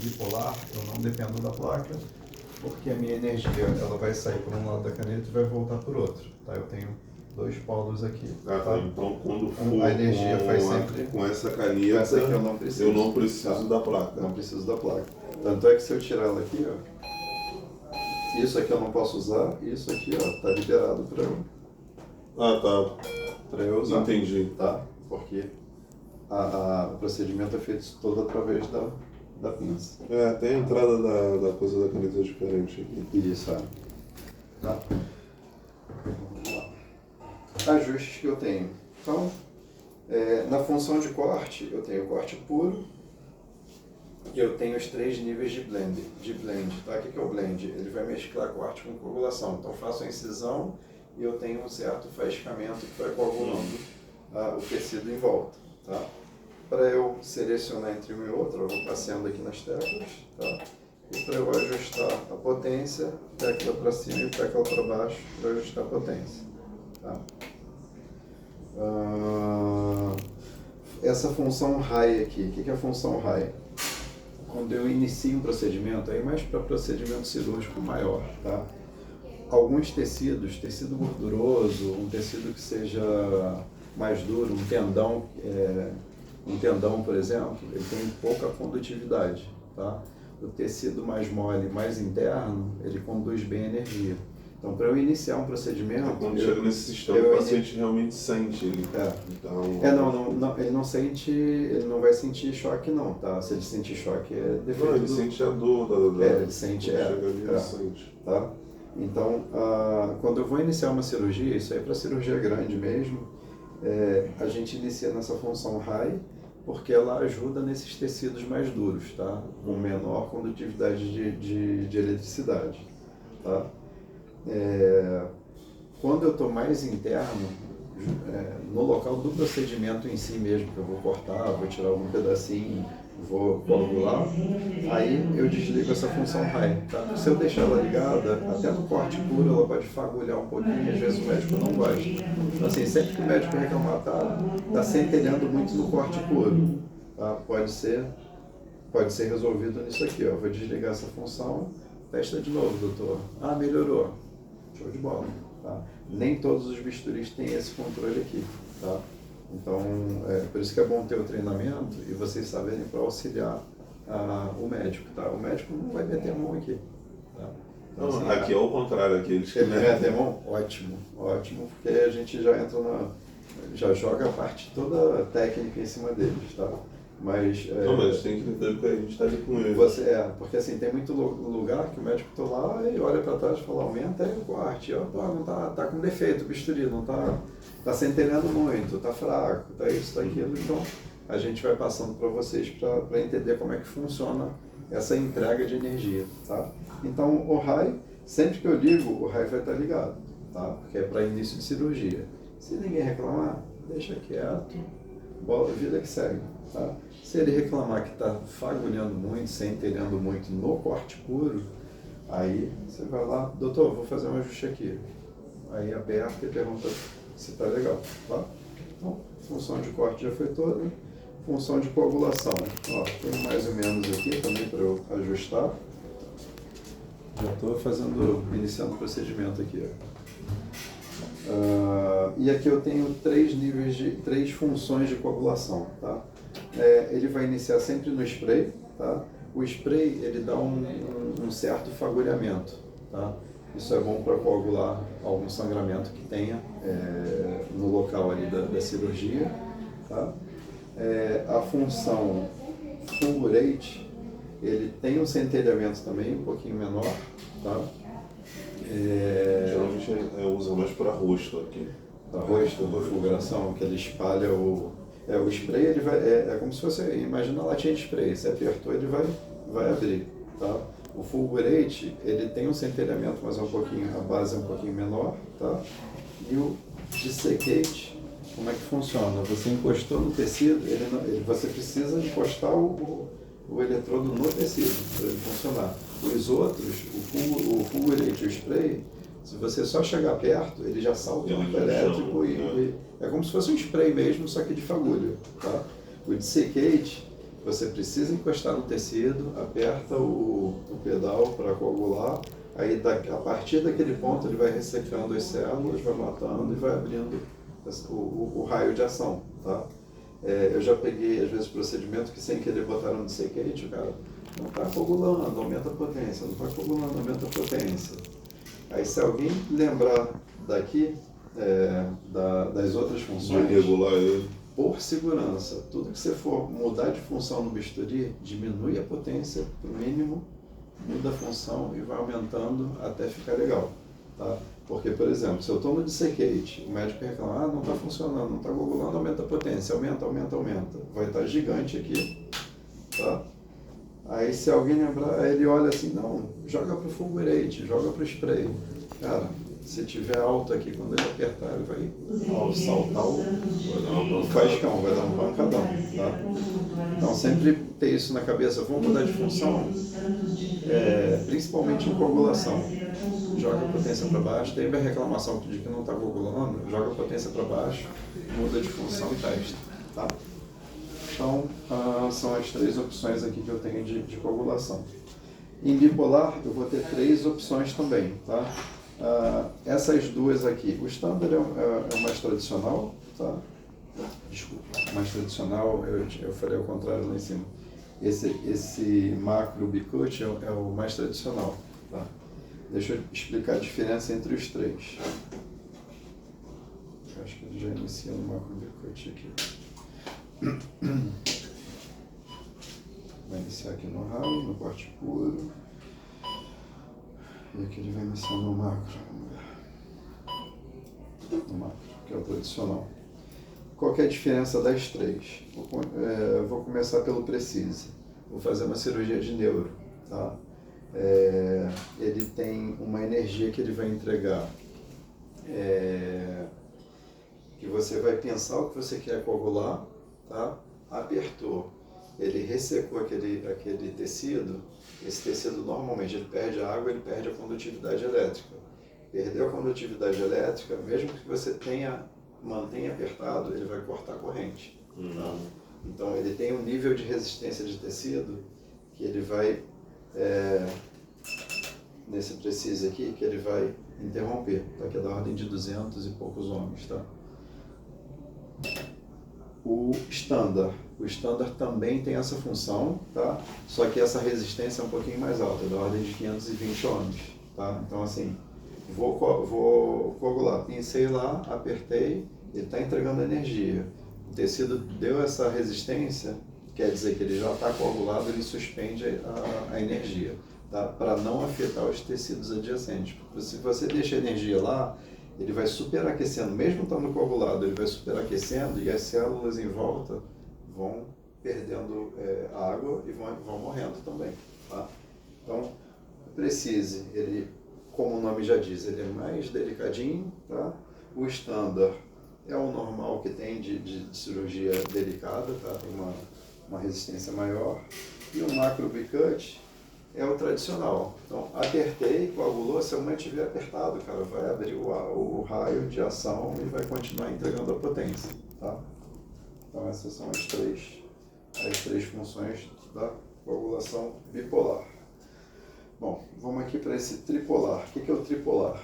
bipolar, eu não dependo da placa, porque a minha energia ela vai sair por um lado da caneta e vai voltar por outro. Tá? Eu tenho dois polos aqui. Tá? Então quando for a energia faz sempre com essa caneta, essa aqui eu não preciso da placa. Não preciso da placa. Tanto é que se eu tirar ela aqui, ó, isso aqui eu não posso usar, isso aqui ó, tá liberado para eu. Tá. Para eu usar. Entendi. Tá? Porque o procedimento é feito todo através da pinça. Até a entrada da coisa da caneta é diferente aqui. Isso, Tá? Vamos lá. Ajustes que eu tenho. Então, na função de corte, eu tenho corte puro e eu tenho os 3 níveis de blend. Tá? O que é o blend? Ele vai mesclar corte com coagulação. Então, eu faço a incisão e eu tenho um certo faiscamento que vai coagulando o tecido em volta. Tá? Para eu selecionar entre um e outro, eu vou passeando aqui nas teclas. Tá? E para eu ajustar a potência, tecla para cima e tecla para baixo para ajustar a potência. Tá? Essa função high aqui, o que é a função high? Quando eu inicio um procedimento, aí mais para procedimento cirúrgico maior, tá? Alguns tecidos, tecido gorduroso, um tecido que seja mais duro, um tendão, por exemplo, ele tem pouca condutividade, tá? O tecido mais mole, mais interno, ele conduz bem a energia. Então, para eu iniciar um procedimento... Quando chega nesse sistema, o paciente realmente sente ele. Então, não, ele não sente, ele não vai sentir choque não, tá? Se ele sentir choque é defeito. Não, ele sente a dor ele sente, ele sente. Tá? Então, quando eu vou iniciar uma cirurgia, isso aí é para cirurgia grande mesmo, a gente inicia nessa função high, porque ela ajuda nesses tecidos mais duros, tá? Com menor condutividade de eletricidade, tá? Quando eu estou mais interno, no local do procedimento em si mesmo, que eu vou cortar, vou tirar algum pedacinho, vou coagular, aí eu desligo essa função high. Tá? Se eu deixar ela ligada, até no corte puro ela pode fagulhar um pouquinho, às vezes o médico não gosta. Então assim, sempre que o médico reclamar, tá centelhando muito no corte puro, tá? Pode ser resolvido nisso aqui, ó. Vou desligar essa função, testa de novo, doutor. Melhorou. Show de bola. Tá? Nem todos os bisturis têm esse controle aqui. Tá? Então, por isso que é bom ter o treinamento e vocês saberem para auxiliar o médico. Tá? O médico não vai meter a mão aqui. Tá? Então, não, assim, aqui é o contrário, aqui eles querem meter a mão? Ótimo, porque a gente já entra já joga a parte toda técnica em cima deles. Tá? Mas tem que entender que a gente está ali com ele. Porque assim, tem muito lugar que o médico está lá e olha para trás e fala, aumenta aí o corte, não tá com defeito o bisturi, não tá centelhando muito, tá fraco, tá isso, tá aquilo. Então a gente vai passando para vocês para entender como é que funciona essa entrega de energia, tá? Então o high, sempre que eu ligo, o high vai estar ligado, tá? Porque é para início de cirurgia. Se ninguém reclamar, deixa quieto, vida que segue. Tá? Se ele reclamar que está fagulhando muito, centelhando muito no corte puro, aí você vai lá, doutor, vou fazer um ajuste aqui. Aí aperta e pergunta se está legal. Tá? Então, função de corte já foi toda. Função de coagulação. Tem mais ou menos aqui também para eu ajustar. Já estou iniciando o procedimento aqui. E aqui eu tenho 3 funções de coagulação. Tá? Ele vai iniciar sempre no spray, tá? O spray ele dá um certo fagulhamento, tá? Isso é bom para coagular algum sangramento que tenha no local ali da cirurgia, tá? A função fulgurate, ele tem um centelhamento também um pouquinho menor, tá? Geralmente usa mais para rosto aqui. Para rosto, para fulguração, que ele espalha o spray, ele vai, é como se fosse, imagina a latinha de spray, você apertou, ele vai abrir, tá? O fulgurate, ele tem um centelhamento, mas a base é um pouquinho menor, tá? E o dissecate, como é que funciona? Você encostou no tecido, você precisa encostar o eletrodo no tecido para ele funcionar. Os outros, o fulgurate e o spray, se você só chegar perto, ele já salta o elétrico e é como se fosse um spray mesmo, só que de fagulha. Tá? O dissecate, você precisa encostar no tecido, aperta o pedal para coagular, aí a partir daquele ponto ele vai ressecando as células, vai matando e vai abrindo o raio de ação, tá? Eu já peguei, às vezes, procedimento que sem querer botaram no dissecate, o cara não está coagulando, aumenta a potência, não está coagulando, aumenta a potência. Aí se alguém lembrar daqui, das outras funções, de regular ele, por segurança, tudo que você for mudar de função no bisturi, diminui a potência para o mínimo, muda a função e vai aumentando até ficar legal, tá? Porque, por exemplo, se eu estou no dissecate, o médico reclama, não está funcionando, não está coagulando, aumenta a potência, aumenta, vai estar gigante aqui, tá? Aí se alguém lembrar, ele olha assim, não, joga para o fulgurate, joga para o spray. Cara, se tiver alto aqui, quando ele apertar, ele vai saltar o faiscão, vai dar um pancadão, tá? Então sempre ter isso na cabeça, vamos mudar de função, principalmente em coagulação. Joga a potência para baixo, tem a reclamação de que não está coagulando, joga a potência para baixo, muda de função e testa, tá? Então, são as 3 opções aqui que eu tenho de coagulação. Em bipolar, eu vou ter 3 opções também, tá? Essas 2 aqui, o standard é o mais tradicional, tá? Desculpa, o mais tradicional, eu falei ao contrário lá em cima. Esse macro bicut é o mais tradicional, tá? Deixa eu explicar a diferença entre os 3. Eu acho que ele já inicia no macro bicut aqui. Vai iniciar aqui no raio, no corte puro. E aqui ele vai iniciar no macro. No macro, que é o tradicional. Qual que é a diferença das 3? Vou começar pelo Precise. Vou fazer uma cirurgia de neuro, tá? Ele tem uma energia que ele vai entregar. Que você vai pensar o que você quer coagular, tá? Apertou, ele ressecou aquele tecido. Esse tecido normalmente ele perde a água, ele perde a condutividade elétrica. Perdeu a condutividade elétrica, mesmo que você mantenha apertado, ele vai cortar a corrente. Tá? Então ele tem um nível de resistência de tecido que ele vai, nesse Precise aqui, que ele vai interromper, tá? Que é da ordem de 200 e poucos ohms, tá? O Standard também tem essa função, tá? Só que essa resistência é um pouquinho mais alta, da ordem de 520 ohms, tá? Então assim, vou coagular, pincei lá, apertei, ele está entregando energia. O tecido deu essa resistência, quer dizer que ele já está coagulado, ele suspende a energia, tá? Para não afetar os tecidos adjacentes. Porque se você deixa a energia lá, ele vai superaquecendo, mesmo estando coagulado, ele vai superaquecendo e as células em volta vão perdendo água e vão morrendo também, tá? Então, Precise, ele, como o nome já diz, ele é mais delicadinho, tá? O Standard é o normal que tem de cirurgia delicada, tá? Tem uma resistência maior. E o Macro Bicut é o tradicional. Então, apertei, coagulou, se eu mantiver apertado, cara, vai abrir o raio de ação e vai continuar entregando a potência, tá? Então, essas são as três funções da coagulação bipolar. Bom, vamos aqui para esse tripolar. O que é o tripolar?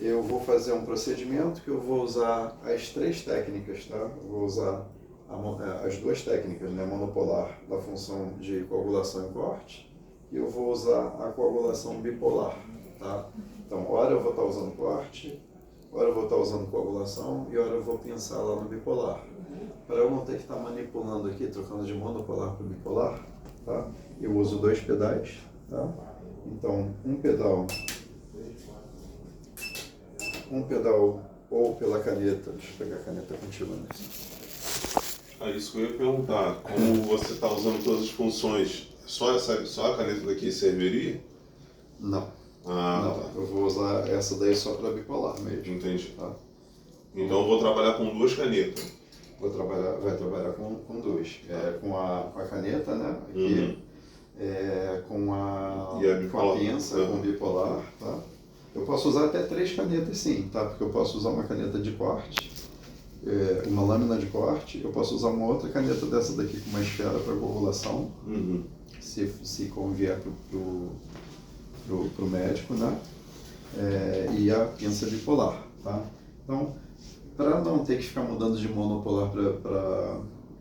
Eu vou fazer um procedimento que eu vou usar as 3 técnicas, tá? Eu vou usar as 2 técnicas, né? Monopolar da função de coagulação e corte, e eu vou usar a coagulação bipolar, tá? Então, hora eu vou estar usando corte, hora eu vou estar usando coagulação e hora eu vou pensar lá no bipolar. Para eu não ter que estar manipulando aqui, trocando de monopolar para bipolar, tá? Eu uso 2 pedais, tá? Então, um pedal ou pela caneta, deixa eu pegar a caneta contigo, né? Isso que eu ia perguntar, como você está usando todas as funções, só a caneta daqui serviria? Não. Não, tá. Eu vou usar essa daí só para bipolar mesmo. Entendi. Tá? Então eu vou trabalhar com 2 canetas. Vai trabalhar com 2. Com a caneta, né? Aqui, com a pinça, com bipolar, tá? Eu posso usar até 3 canetas sim, tá? Porque eu posso usar uma caneta de corte, uma lâmina de corte, eu posso usar uma outra caneta dessa daqui com uma esfera para coagulação, se convier pro médico, né? E a pinça bipolar, tá? Então, para não ter que ficar mudando de monopolar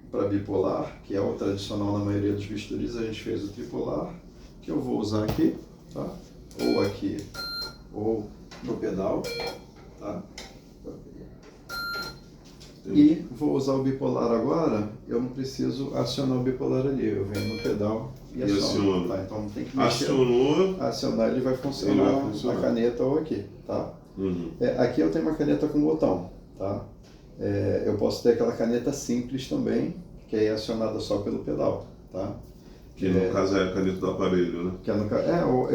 para bipolar, que é o tradicional na maioria dos bisturis, a gente fez o tripolar, que eu vou usar aqui, tá? Ou aqui, ou no pedal, tá? E vou usar o bipolar agora, eu não preciso acionar o bipolar ali, eu venho no pedal e aciono. Tá? Então tem que mexer. Acionar, ele vai funcionar na caneta ou aqui, tá? Aqui eu tenho uma caneta com botão, tá? Eu posso ter aquela caneta simples também, que é acionada só pelo pedal, tá? Que no caso é a caneta do aparelho, né? Que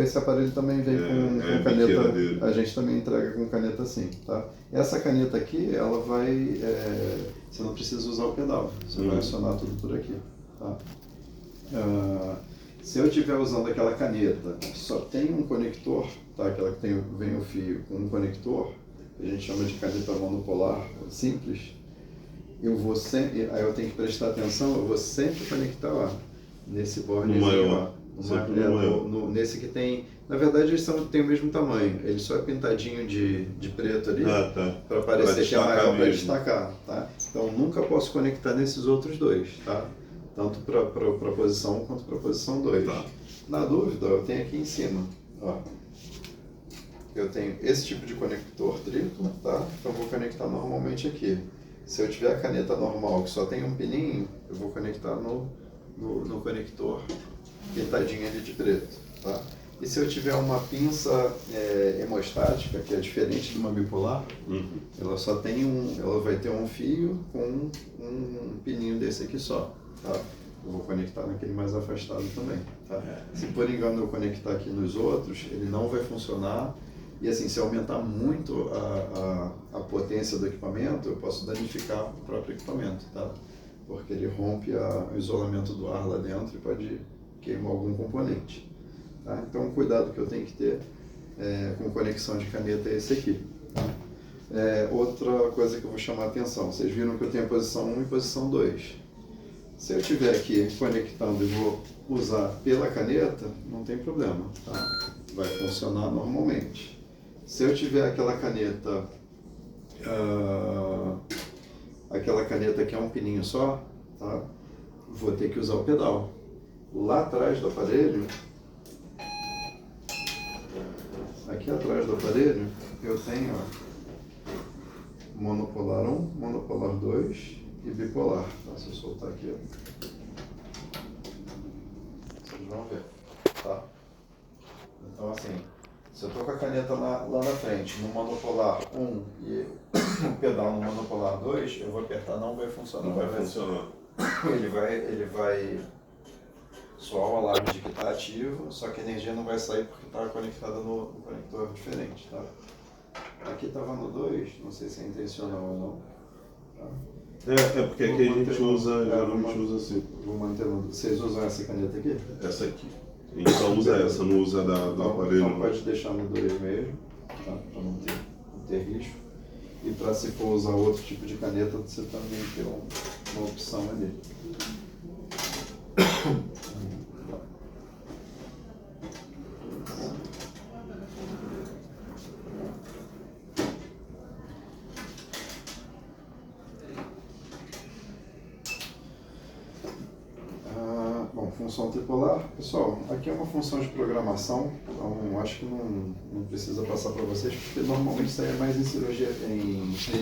esse aparelho também vem com caneta, dele. A gente também entrega com caneta assim, tá? Essa caneta aqui, ela vai, você não precisa usar o pedal, você vai acionar tudo por aqui, tá? Se eu estiver usando aquela caneta que só tem um conector, tá? Aquela que vem o fio com um conector, a gente chama de caneta monopolar simples, aí eu tenho que prestar atenção, eu vou sempre conectar lá. Nesse bornezinho, maior. Nesse que tem... Na verdade, eles têm o mesmo tamanho. Ele só é pintadinho de preto ali, para parecer que é maior, para destacar. Tá? Então, nunca posso conectar nesses outros dois, tá? Tanto para a posição 1 quanto para a posição 2. Tá. Na dúvida, eu tenho aqui em cima. Ó. Eu tenho esse tipo de conector triplo, tá? Então, eu vou conectar normalmente aqui. Se eu tiver a caneta normal, que só tem um pininho, eu vou conectar no conector pintadinho ali de preto, tá? E se eu tiver uma pinça hemostática, que é diferente de uma bipolar, ela vai ter um fio com um pininho desse aqui só, tá? Eu vou conectar naquele mais afastado também, tá? Se por engano eu conectar aqui nos outros, ele não vai funcionar. E assim, se aumentar muito a potência do equipamento, eu posso danificar o próprio equipamento, tá? Porque ele rompe o isolamento do ar lá dentro e pode queimar algum componente. Tá? Então, o cuidado que eu tenho que ter com conexão de caneta é esse aqui. Tá? Outra coisa que eu vou chamar a atenção, vocês viram que eu tenho a posição 1 e posição 2. Se eu estiver aqui conectando e vou usar pela caneta, não tem problema, tá? Vai funcionar normalmente. Se eu tiver aquela caneta que é um pininho só, tá? Vou ter que usar o pedal. Lá atrás do aparelho, aqui atrás do aparelho, eu tenho monopolar 1, monopolar 2 e bipolar. Tá? Se eu soltar aqui, vocês vão ver, tá? Então assim, se eu estou com a caneta lá na frente, no monopolar 1 e o pedal no monopolar 2, eu vou apertar, não vai funcionar. Não vai funcionar. Ele vai soar o alarme de que está ativo, só que a energia não vai sair porque está conectada no conector diferente, tá? Aqui estava no 2, não sei se é intencional ou não. Tá? Porque aqui a gente usa, geralmente usa assim. Vou manter vocês usam essa caneta aqui? Essa aqui. A gente só usa essa, não usa do aparelho. Então pode deixar no 2 mesmo, tá? Para não ter risco. E para se for usar outro tipo de caneta, você também tem uma opção ali. Função tripolar, pessoal, aqui é uma função de programação, então acho que não precisa passar para vocês, porque normalmente isso aí é mais em cirurgia, em